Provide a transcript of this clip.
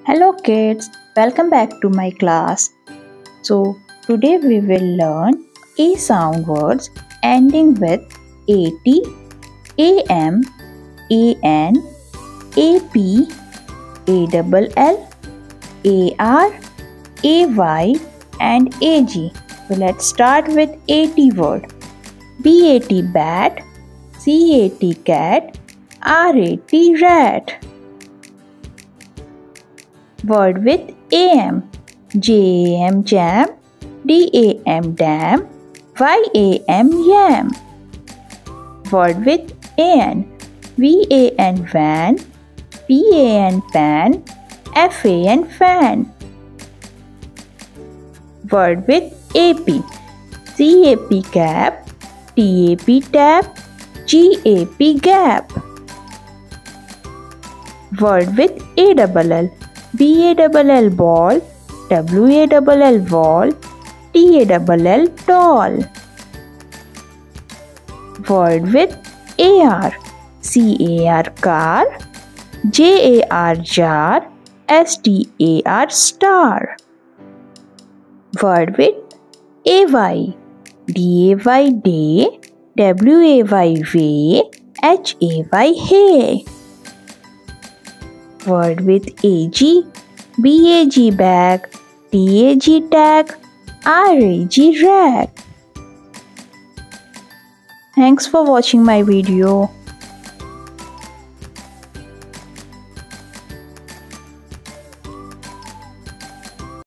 Hello kids, welcome back to my class. So today we will learn A sound words ending with AT, AM, AN, AP, ALL, AR, AY and AG. So let's start with AT word. BAT bat, CAT cat, RAT rat. Word with AM. JAM jam, DAM dam, YAM yam. Word with AN. VAN van, PAN pan, FAN fan. Word with AP. CAP cap, TAP tap, GAP gap. Word with ALL. BALL ball, WALL wall, TALL tall. Word with AR. CAR car, JAR jar, STAR star. Word with AY. DAY day, WAY way, HAY hay. Word with AG. BAG bag, TAG tag, RAG rag. Thanks for watching my video.